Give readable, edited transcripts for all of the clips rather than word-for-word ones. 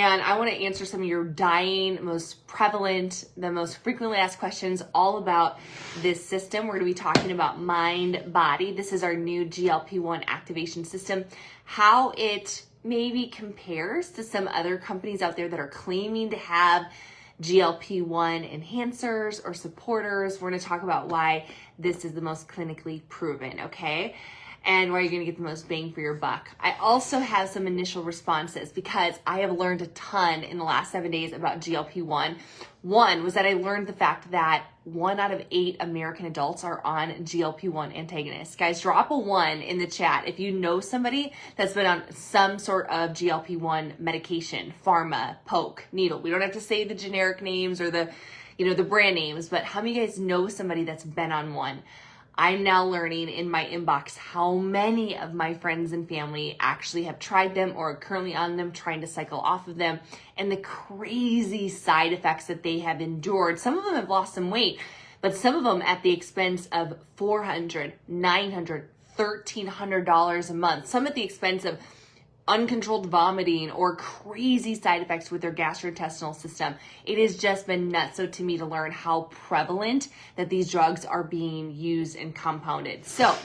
And I want to answer some of your dying, most prevalent, the most frequently asked questions all about this system. We're going to be talking about mind body. This is our new GLP-1 activation system, how it maybe compares to some other companies out there that are claiming to have GLP-1 enhancers or supporters. We're going to talk about why this is the most clinically proven, okay? And where you're going to get the most bang for your buck. I also have some initial responses because I have learned a ton in the last 7 days about GLP-1. One was that I learned the fact that 1 out of 8 American adults are on GLP-1 antagonists. Guys, drop a 1 in the chat if you know somebody that's been on some sort of GLP-1 medication, pharma, poke, needle. We don't have to say the generic names or the brand names, but how many of you guys know somebody that's been on one? I'm now learning in my inbox how many of my friends and family actually have tried them or are currently on them, trying to cycle off of them, and the crazy side effects that they have endured. Some of them have lost some weight, but some of them at the expense of $400, $900, $1,300 a month. Some at the expense of uncontrolled vomiting or crazy side effects with their gastrointestinal system. It has just been nuts to me to learn how prevalent that these drugs are being used and compounded. So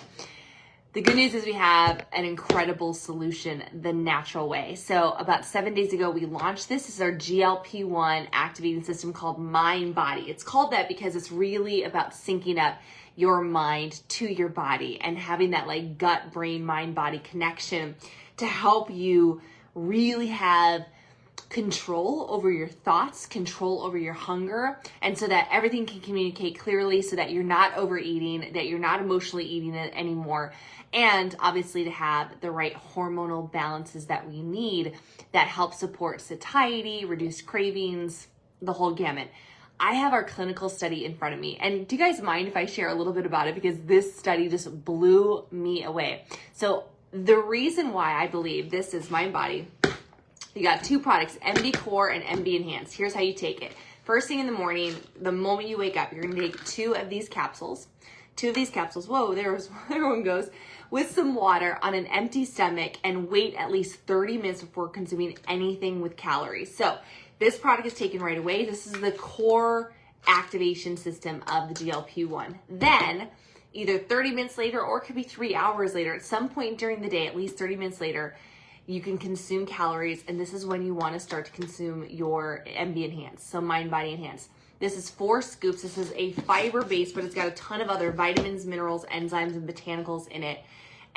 the good news is we have an incredible solution the natural way. So about 7 days ago, we launched this. This is our GLP-1 activating system called Mind Body. It's called that because it's really about syncing up your mind to your body and having that like gut, brain, mind, body connection to help you really have control over your thoughts, control over your hunger, and so that everything can communicate clearly, so that you're not overeating, that you're not emotionally eating it anymore, and obviously to have the right hormonal balances that we need that help support satiety, reduce cravings, the whole gamut. I have our clinical study in front of me. And do you guys mind if I share a little bit about it? Because this study just blew me away. So the reason why I believe this is Mind Body, you got 2 products, MB Core and MB Enhanced. Here's how you take it. First thing in the morning, the moment you wake up, you're gonna take 2 of these capsules. 2 of these capsules, whoa, there one goes, with some water on an empty stomach, and wait at least 30 minutes before consuming anything with calories. So this product is taken right away. This is the core activation system of the GLP-1. Then, either 30 minutes later, or it could be 3 hours later, at some point during the day, at least 30 minutes later, you can consume calories, and this is when you want to start to consume your MB Enhanced, so Mind Body Enhanced. This is 4 scoops. This is a fiber base, but it's got a ton of other vitamins, minerals, enzymes, and botanicals in it.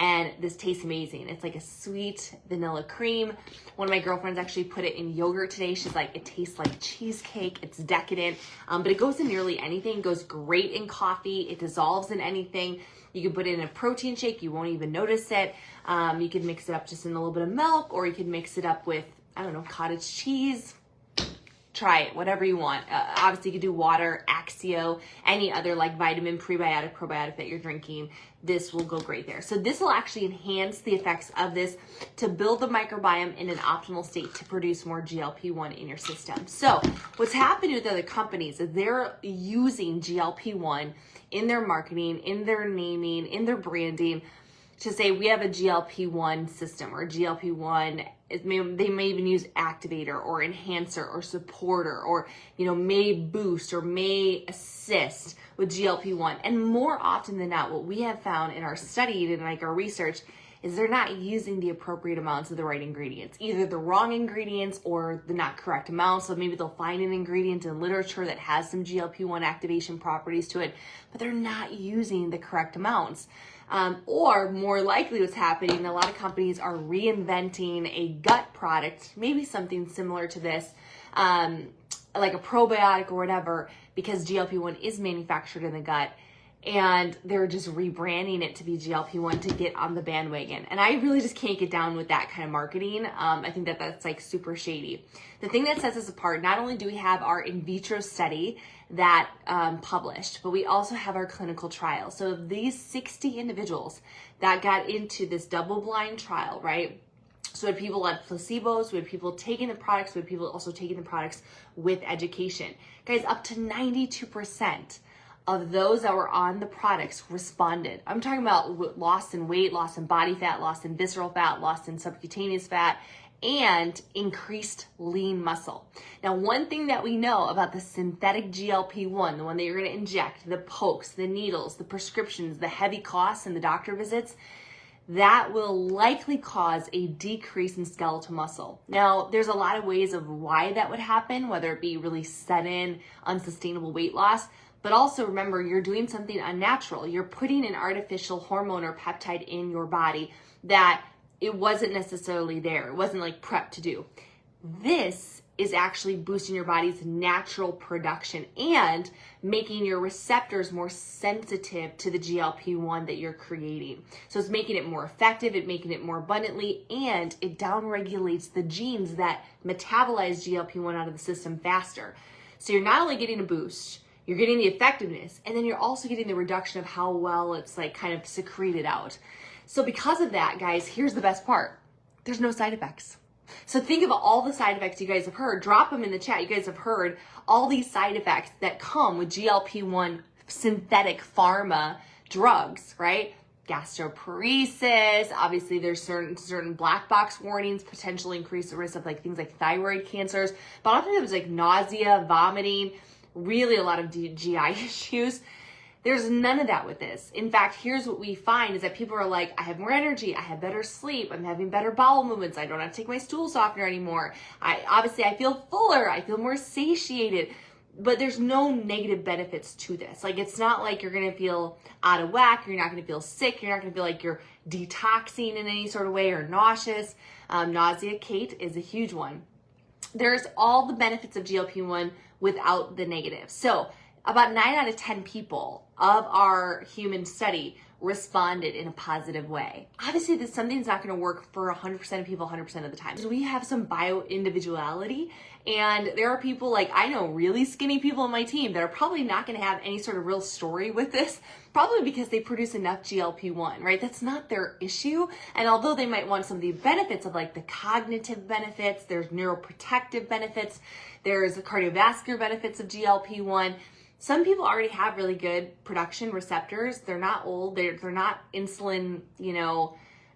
And this tastes amazing. It's like a sweet vanilla cream. One of my girlfriends actually put it in yogurt today. She's like, it tastes like cheesecake. It's decadent, but it goes in nearly anything. It goes great in coffee. It dissolves in anything. You can put it in a protein shake. You won't even notice it. You can mix it up just in a little bit of milk, or you can mix it up with, I don't know, cottage cheese. Try it, whatever you want. Obviously, you could do water, Axio, any other like vitamin, prebiotic, probiotic that you're drinking. This will go great there. So this will actually enhance the effects of this to build the microbiome in an optimal state to produce more GLP-1 in your system. So what's happening with other companies is they're using GLP-1 in their marketing, in their naming, in their branding, to say we have a GLP-1 system or GLP-1. They may even use Activator or Enhancer or Supporter, or may boost or may assist with GLP-1. And more often than not, what we have found in our study and like our research is they're not using the appropriate amounts of the right ingredients, either the wrong ingredients or the not correct amounts. So maybe they'll find an ingredient in literature that has some GLP-1 activation properties to it, but they're not using the correct amounts. Or more likely what's happening, a lot of companies are reinventing a gut product, maybe something similar to this, like a probiotic or whatever, because GLP-1 is manufactured in the gut, and they're just rebranding it to be GLP-1 to get on the bandwagon. And I really just can't get down with that kind of marketing. I think that that's like super shady. The thing that sets us apart, not only do we have our in vitro study that published, but we also have our clinical trial. So these 60 individuals that got into this double-blind trial, right? So we had people on placebos, we had people taking the products, we had people also taking the products with education. Guys, up to 92% of those that were on the products responded. I'm talking about loss in weight, loss in body fat, loss in visceral fat, loss in subcutaneous fat, and increased lean muscle. Now, one thing that we know about the synthetic GLP-1, the one that you're going to inject, the pokes, the needles, the prescriptions, the heavy costs, and the doctor visits, that will likely cause a decrease in skeletal muscle. Now, there's a lot of ways of why that would happen, whether it be really sudden, unsustainable weight loss, but also remember, you're doing something unnatural. You're putting an artificial hormone or peptide in your body that it wasn't necessarily there. It wasn't like prep to do. This is actually boosting your body's natural production and making your receptors more sensitive to the GLP-1 that you're creating. So it's making it more effective, it's making it more abundantly, and it downregulates the genes that metabolize GLP-1 out of the system faster. So you're not only getting a boost, you're getting the effectiveness, and then you're also getting the reduction of how well it's like kind of secreted out. So because of that, guys, here's the best part. There's no side effects. So think about all the side effects you guys have heard. Drop them in the chat. You guys have heard all these side effects that come with GLP-1 synthetic pharma drugs, right? Gastroparesis, obviously there's certain black box warnings, potentially increase the risk of like things like thyroid cancers, but often it was like nausea, vomiting, really a lot of GI issues. There's none of that with this. In fact, here's what we find is that people are like, I have more energy, I have better sleep, I'm having better bowel movements, I don't have to take my stool softener anymore. I feel fuller, I feel more satiated. But there's no negative benefits to this. Like, it's not like you're gonna feel out of whack, you're not gonna feel sick, you're not gonna feel like you're detoxing in any sort of way or nauseous. Nausea, Kate, is a huge one. There's all the benefits of GLP-1 without the negatives. So about 9 out of 10 people of our human study responded in a positive way. Obviously, this something's not going to work for 100% of people 100% of the time. We have some bio-individuality, and there are people like, I know really skinny people on my team that are probably not going to have any sort of real story with this, probably because they produce enough GLP-1, right? That's not their issue. And although they might want some of the benefits of like the cognitive benefits, there's neuroprotective benefits, there's the cardiovascular benefits of GLP-1, some people already have really good production receptors. They're not old. They're not insulin,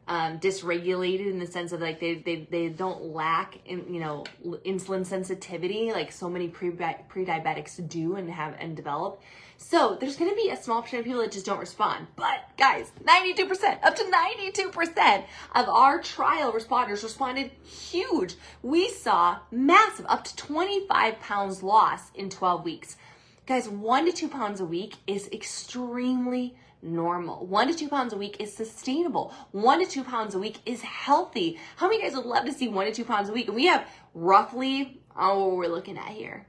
dysregulated in the sense of like they don't lack insulin sensitivity like so many pre-diabetics do and develop. So there's going to be a small percent of people that just don't respond. But guys, 92%, up to 92% of our trial responders responded huge. We saw massive, up to 25 pounds loss in 12 weeks. Guys, 1 to 2 pounds a week is extremely normal. 1 to 2 pounds a week is sustainable. 1 to 2 pounds a week is healthy. How many of you guys would love to see 1 to 2 pounds a week? And we have roughly, what we're looking at here,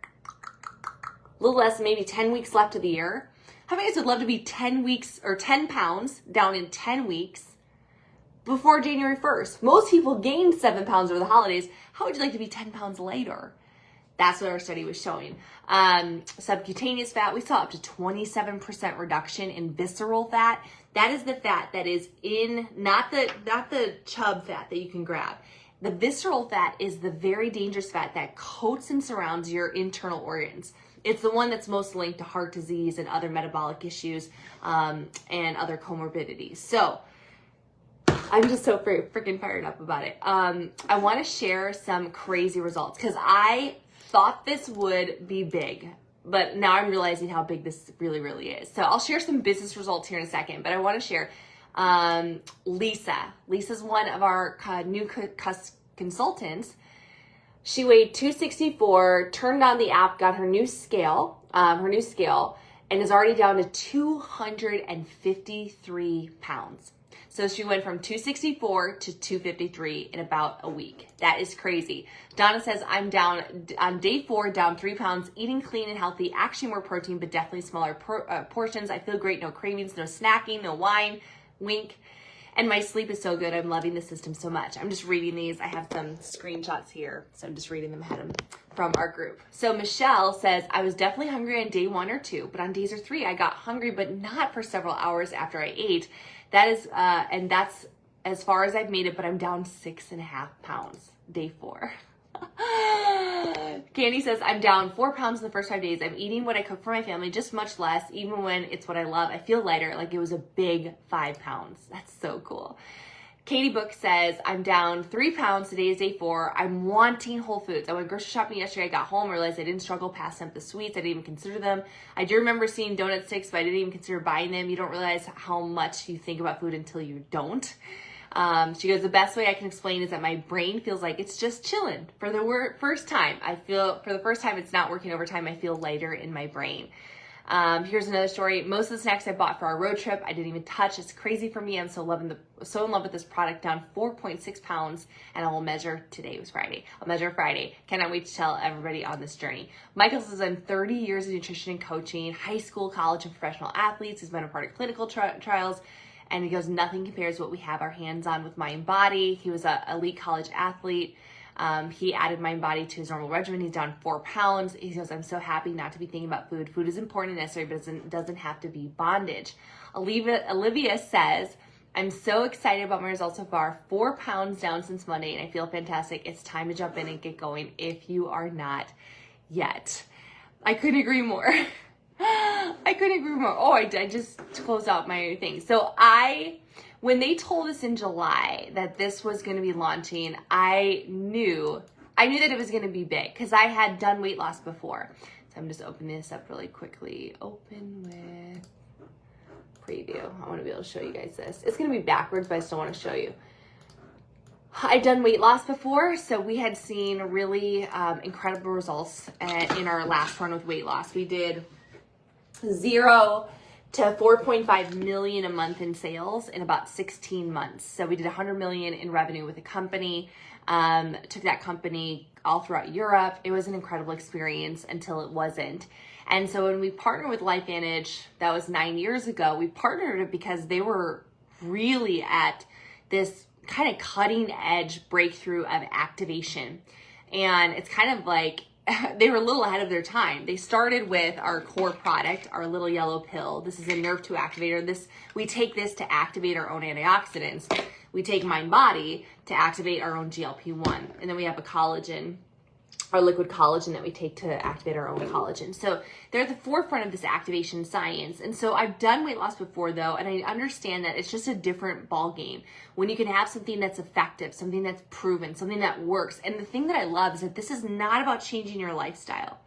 a little less, maybe 10 weeks left of the year. How many of you guys would love to be 10 weeks or 10 pounds down in 10 weeks before January 1st? Most people gained 7 pounds over the holidays. How would you like to be 10 pounds later? That's what our study was showing. Subcutaneous fat, we saw up to 27% reduction in visceral fat. That is the fat that is in, not the chub fat that you can grab. The visceral fat is the very dangerous fat that coats and surrounds your internal organs. It's the one that's most linked to heart disease and other metabolic issues and other comorbidities. So I'm just so freaking fired up about it. I want to share some crazy results because I thought this would be big, but now I'm realizing how big this really, really is. So I'll share some business results here in a second, but I want to share Lisa. Lisa's one of our new consultants. She weighed 264, turned on the app, got her new scale, and is already down to 253 pounds. So she went from 264 to 253 in about a week. That is crazy. Donna says, I'm down on day 4, down 3 pounds, eating clean and healthy, actually more protein, but definitely smaller portions. I feel great, no cravings, no snacking, no wine, wink. And my sleep is so good. I'm loving the system so much. I'm just reading these. I have some screenshots here, so I'm just reading them from our group. So Michelle says, I was definitely hungry on day 1 or 2, but on days 3, I got hungry, but not for several hours after I ate. That is, and that's as far as I've made it, but I'm down 6.5 pounds, day 4. Candy says, I'm down 4 pounds in the first 5 days. I'm eating what I cook for my family, just much less, even when it's what I love. I feel lighter, like it was a big 5 pounds. That's so cool. Katie Book says, I'm down 3 pounds. Today is day 4. I'm wanting Whole Foods. I went grocery shopping yesterday. I got home, realized I didn't struggle past some of the sweets. I didn't even consider them. I do remember seeing donut sticks, but I didn't even consider buying them. You don't realize how much you think about food until you don't. She goes, the best way I can explain is that my brain feels like it's just chilling for the first time. For the first time it's not working overtime. I feel lighter in my brain. Here's another story. Most of the snacks I bought for our road trip, I didn't even touch. It's crazy for me. I'm so in love with this product, down 4.6 pounds, and I will measure. Today was Friday. I'll measure Friday. Cannot wait to tell everybody on this journey. Michael says, I'm 30 years of nutrition and coaching, high school, college, and professional athletes. He's been a part of clinical trials. And he goes, nothing compares to what we have our hands on with Mind Body. He was an elite college athlete. He added Mind Body to his normal regimen. He's down 4 pounds. He goes, I'm so happy not to be thinking about food. Food is important and necessary, but it doesn't have to be bondage. Olivia says, I'm so excited about my results so far. 4 pounds down since Monday, and I feel fantastic. It's time to jump in and get going if you are not yet. I couldn't agree more. I couldn't agree more. Oh, I just closed out my thing. So when they told us in July that this was going to be launching, I knew that it was going to be big because I had done weight loss before. So I'm just opening this up really quickly. Open with preview. I want to be able to show you guys this. It's going to be backwards, but I still want to show you. I'd done weight loss before, so we had seen really incredible results in our last run with weight loss. We did 0 to 4.5 million a month in sales in about 16 months. So we did 100 million in revenue with a company, took that company all throughout Europe. It was an incredible experience until it wasn't. And so when we partnered with LifeVantage, that was 9 years ago, we partnered it because they were really at this kind of cutting edge breakthrough of activation. And it's kind of like, they were a little ahead of their time. They started with our core product, our little yellow pill. This is a nerve 2 activator. We take this to activate our own antioxidants. We take Mind Body to activate our own GLP-1. And then we have a collagen, our liquid collagen that we take to activate our own collagen. So they're at the forefront of this activation science. And so I've done weight loss before though, and I understand that it's just a different ball game when you can have something that's effective, something that's proven, something that works. And the thing that I love is that this is not about changing your lifestyle.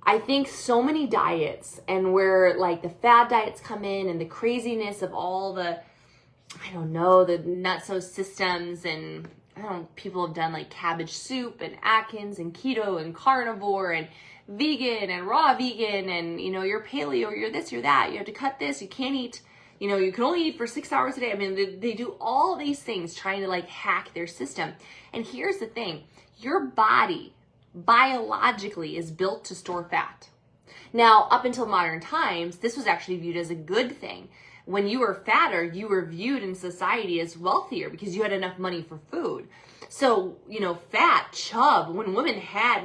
I think so many diets and where like the fad diets come in and the craziness of all the, the nutso systems and people have done like cabbage soup and Atkins and keto and carnivore and vegan and raw vegan and, you're paleo, you're this, you're that. You have to cut this. You can't eat, you can only eat for 6 hours a day. I mean, they do all these things trying to like hack their system. And here's the thing, your body biologically is built to store fat. Now, up until modern times, this was actually viewed as a good thing. When you were fatter, you were viewed in society as wealthier because you had enough money for food. So, fat, chub, when women had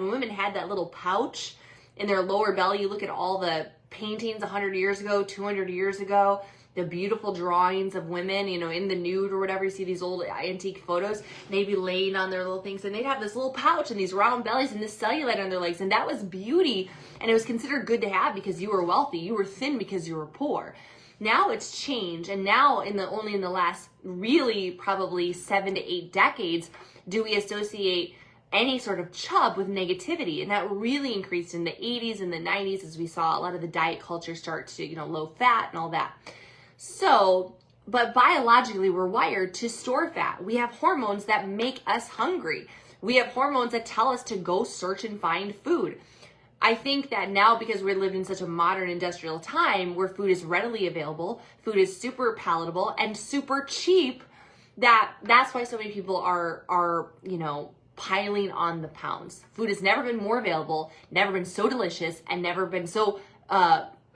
that little pouch in their lower belly, you look at all the paintings 100 years ago, 200 years ago, the beautiful drawings of women, in the nude or whatever, you see these old antique photos, and they'd be laying on their little things and they'd have this little pouch and these round bellies and this cellulite on their legs. And that was beauty. And it was considered good to have because you were wealthy. You were thin because you were poor. Now it's changed, and now only in the last really probably 7 to 8 decades do we associate any sort of chub with negativity, and that really increased in the 80s and the 90s as we saw a lot of the diet culture start to, low fat and all that. So, but biologically we're wired to store fat. We have hormones that make us hungry. We have hormones that tell us to go search and find food. I think that now, because we live in such a modern industrial time where food is readily available, food is super palatable and super cheap, that's why so many people are piling on the pounds. Food has never been more available, never been so delicious, and never been so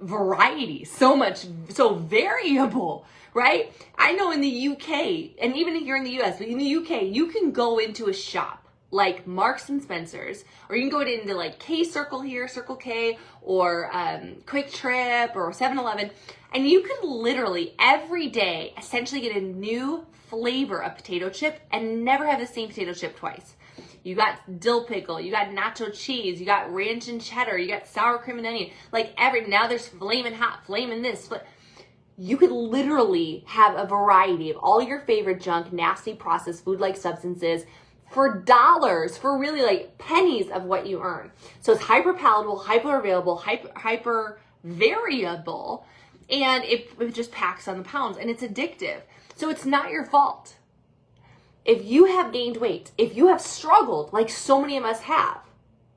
variety, so variable, right? I know in the UK, and even here in the US, but in the UK, you can go into a shop like Marks and Spencer's, or you can go into like K-Circle here, Circle K, or Quick Trip, or 7-Eleven, and you can literally every day essentially get a new flavor of potato chip and never have the same potato chip twice. You got dill pickle, you got nacho cheese, you got ranch and cheddar, you got sour cream and onion, now there's flamin' hot, flamin' this, you could literally have a variety of all your favorite junk, nasty processed food-like substances for dollars, for really like pennies of what you earn. So it's hyper palatable, hyper available, hyper variable, and it just packs on the pounds, and it's addictive. So it's not your fault. If you have gained weight, if you have struggled like so many of us have,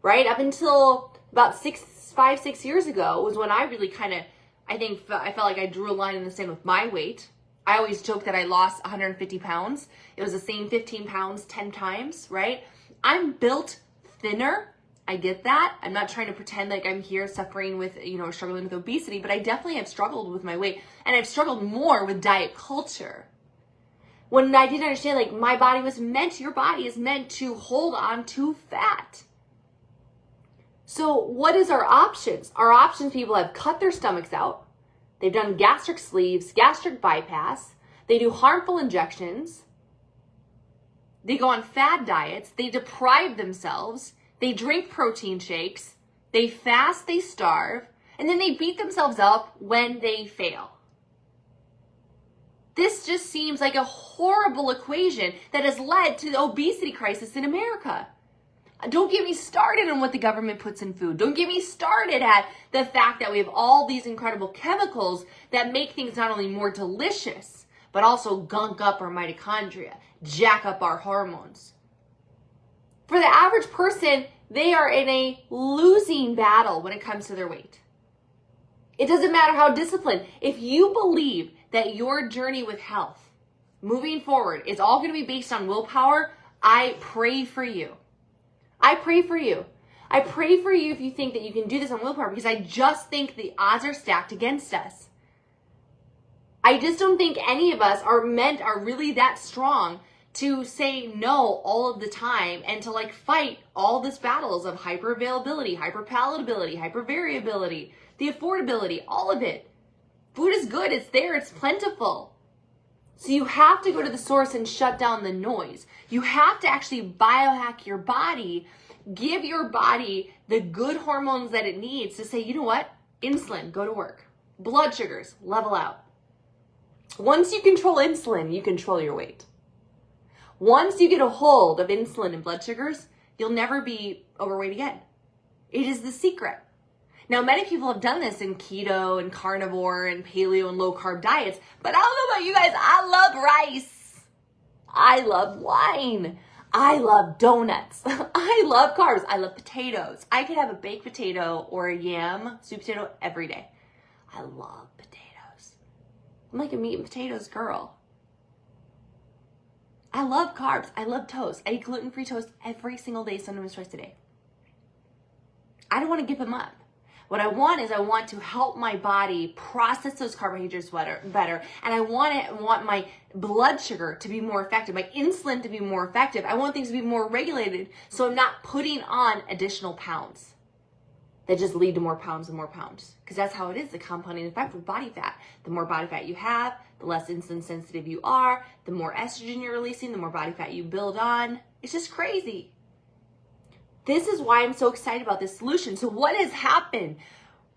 right? Up until about 5-6 years ago was when I really I felt like I drew a line in the sand with my weight. I always joke that I lost 150 pounds. It was the same 15 pounds 10 times, right? I'm built thinner. I get that. I'm not trying to pretend like I'm here suffering with, struggling with obesity, but I definitely have struggled with my weight, and I've struggled more with diet culture. When I didn't understand, like, your body is meant to hold on to fat. So what is our options? Our options, people have cut their stomachs out. They've done gastric sleeves, gastric bypass. They do harmful injections. They go on fad diets. They deprive themselves. They drink protein shakes. They fast, they starve, and then they beat themselves up when they fail. This just seems like a horrible equation that has led to the obesity crisis in America. Don't get me started on what the government puts in food. Don't get me started at the fact that we have all these incredible chemicals that make things not only more delicious, but also gunk up our mitochondria, jack up our hormones. For the average person, they are in a losing battle when it comes to their weight. It doesn't matter how disciplined. If you believe that your journey with health moving forward is all going to be based on willpower, I pray for you. I pray for you. I pray for you if you think that you can do this on willpower, because I just think the odds are stacked against us. I just don't think any of us are really that strong to say no all of the time and to fight all these battles of hyper availability, hyper palatability, hyper variability, the affordability, all of it. Food is good. It's there. It's plentiful. So you have to go to the source and shut down the noise. You have to actually biohack your body, give your body the good hormones that it needs to say, you know what? Insulin, go to work. Blood sugars, level out. Once you control insulin, you control your weight. Once you get a hold of insulin and blood sugars, you'll never be overweight again. It is the secret. Now, many people have done this in keto and carnivore and paleo and low carb diets, but I don't know about you guys. I love rice. I love wine. I love donuts. I love carbs. I love potatoes. I could have a baked potato or a yam sweet potato every day. I love potatoes. I'm like a meat and potatoes girl. I love carbs. I love toast. I eat gluten-free toast every single day, sometimes twice a day. I don't want to give them up. What I want to help my body process those carbohydrates better, and I want my blood sugar to be more effective, my insulin to be more effective. I want things to be more regulated, so I'm not putting on additional pounds that just lead to more pounds and more pounds. Because that's how it is, the compounding effect with body fat. The more body fat you have, the less insulin sensitive you are, the more estrogen you're releasing, the more body fat you build on. It's just crazy. This is why I'm so excited about this solution. So what has happened?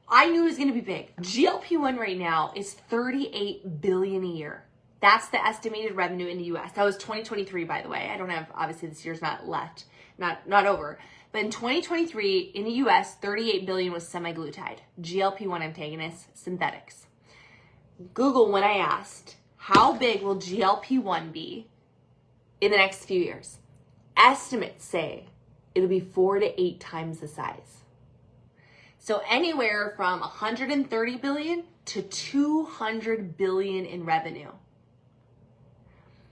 I knew it was going to be big. GLP-1 right now is $38 billion a year. That's the estimated revenue in the US. That was 2023, by the way. I don't have, obviously this year's not over. But in 2023, in the US, $38 billion was semaglutide, GLP-1 antagonists, synthetics. Google, when I asked, how big will GLP-1 be in the next few years? Estimates say it'll be 4 to 8 times the size. So anywhere from 130 billion to 200 billion in revenue.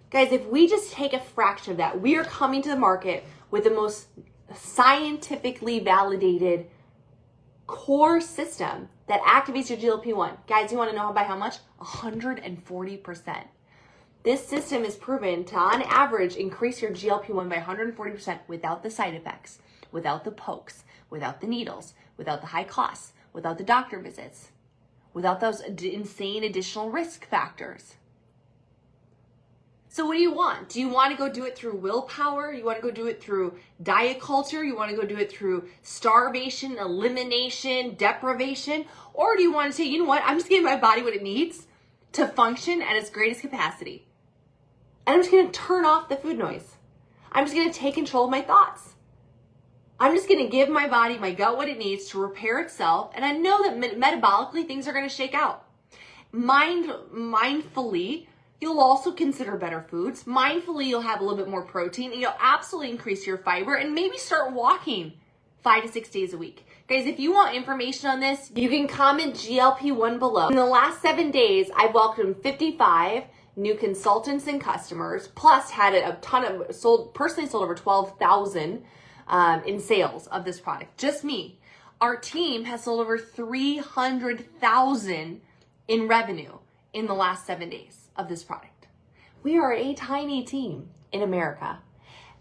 Guys, if we just take a fraction of that, we are coming to the market with the most scientifically validated core system that activates your GLP-1. Guys, you want to know by how much? 140%. This system is proven to, on average, increase your GLP-1 by 140% without the side effects, without the pokes, without the needles, without the high costs, without the doctor visits, without those insane additional risk factors. So what do you want? Do you want to go do it through willpower? You want to go do it through diet culture? You want to go do it through starvation, elimination, deprivation? Or do you want to say, you know what, I'm just giving my body what it needs to function at its greatest capacity. And I'm just going to turn off the food noise. I'm just going to take control of my thoughts. I'm just going to give my body, my gut, what it needs to repair itself. And I know that metabolically things are going to shake out. Mindfully, you'll also consider better foods. Mindfully, you'll have a little bit more protein, and you'll absolutely increase your fiber and maybe start walking 5 to 6 days a week. Guys, if you want information on this, you can comment GLP-1 below. In the last 7 days, I've welcomed 55 new consultants and customers, plus had a ton of personally sold over 12,000 in sales of this product. Just me. Our team has sold over 300,000 in revenue in the last 7 days of this product. We are a tiny team in America.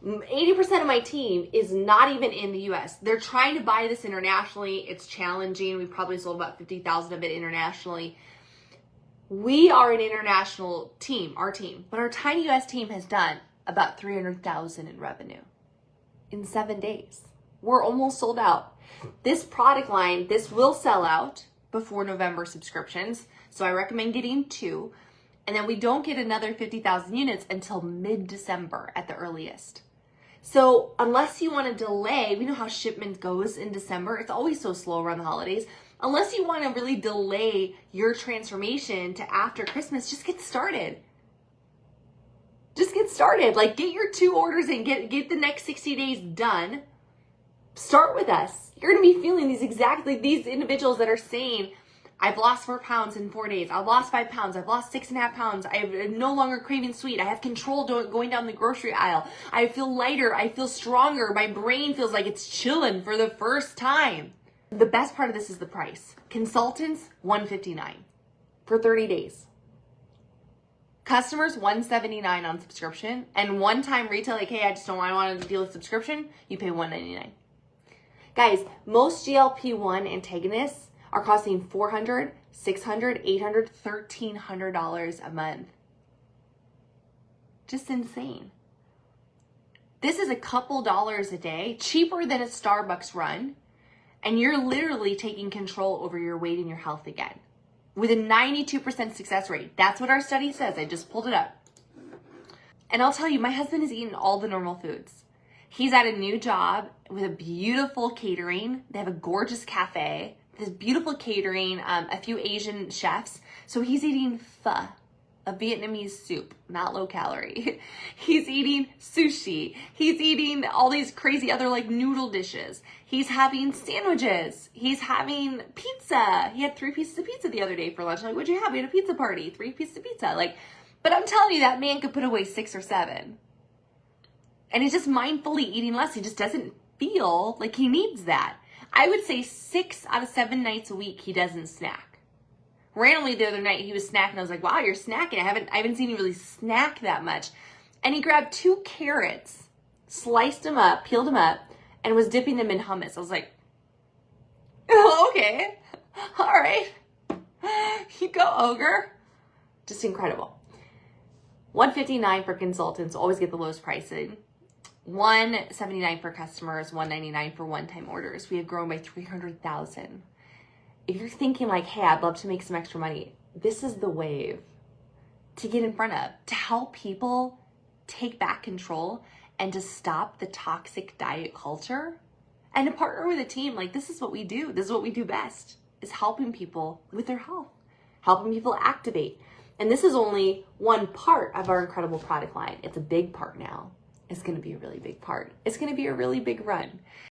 80% of my team is not even in the US. They're trying to buy this internationally. It's challenging. We probably sold about 50,000 of it internationally. We are an international team, our team, but our tiny US team has done about 300,000 in revenue in 7 days. We're almost sold out. This product line, this will sell out before November subscriptions. So I recommend getting 2. And then we don't get another 50,000 units until mid-December at the earliest. So unless you want to delay, we know how shipment goes in December. It's always so slow around the holidays. Unless you want to really delay your transformation to after Christmas, just get started. Just get started. Like, get your 2 orders in, get the next 60 days done. Start with us. You're going to be feeling these individuals that are saying, I've lost 4 pounds in 4 days. I've lost 5 pounds. I've lost 6.5 pounds. I'm no longer craving sweet. I have control going down the grocery aisle. I feel lighter. I feel stronger. My brain feels like it's chilling for the first time. The best part of this is the price. Consultants, $159 for 30 days. Customers, $179 on subscription. And one-time retail, like, hey, I want to deal with subscription, you pay $199. Guys, most GLP-1 antagonists are costing $400, $600, $800, $1,300 a month. Just insane. This is a couple dollars a day, cheaper than a Starbucks run, and you're literally taking control over your weight and your health again with a 92% success rate. That's what our study says. I just pulled it up. And I'll tell you, my husband has eaten all the normal foods. He's at a new job with a beautiful catering. They have a gorgeous cafe. This beautiful catering, a few Asian chefs. So he's eating pho, a Vietnamese soup, not low calorie. He's eating sushi. He's eating all these crazy other like noodle dishes. He's having sandwiches. He's having pizza. He had 3 pieces of pizza the other day for lunch. I'm like, what'd you have? We had a pizza party, 3 pieces of pizza. Like, but I'm telling you, that man could put away 6 or 7. And he's just mindfully eating less. He just doesn't feel like he needs that. I would say 6 out of 7 nights a week he doesn't snack. Randomly the other night he was snacking. I was like, wow, you're snacking. I haven't seen you really snack that much. And he grabbed 2 carrots, sliced them up, peeled them up, and was dipping them in hummus. I was like, oh, okay. All right. You go, ogre. Just incredible. $159 for consultants. Always get the lowest pricing. $179 for customers, $199 for one-time orders. We have grown by 300,000. If you're thinking like, hey, I'd love to make some extra money, this is the wave to get in front of, to help people take back control and to stop the toxic diet culture and to partner with a team. Like, this is what we do. This is what we do best, is helping people with their health, helping people activate. And this is only one part of our incredible product line. It's a big part now. It's going to be a really big part. It's going to be a really big run.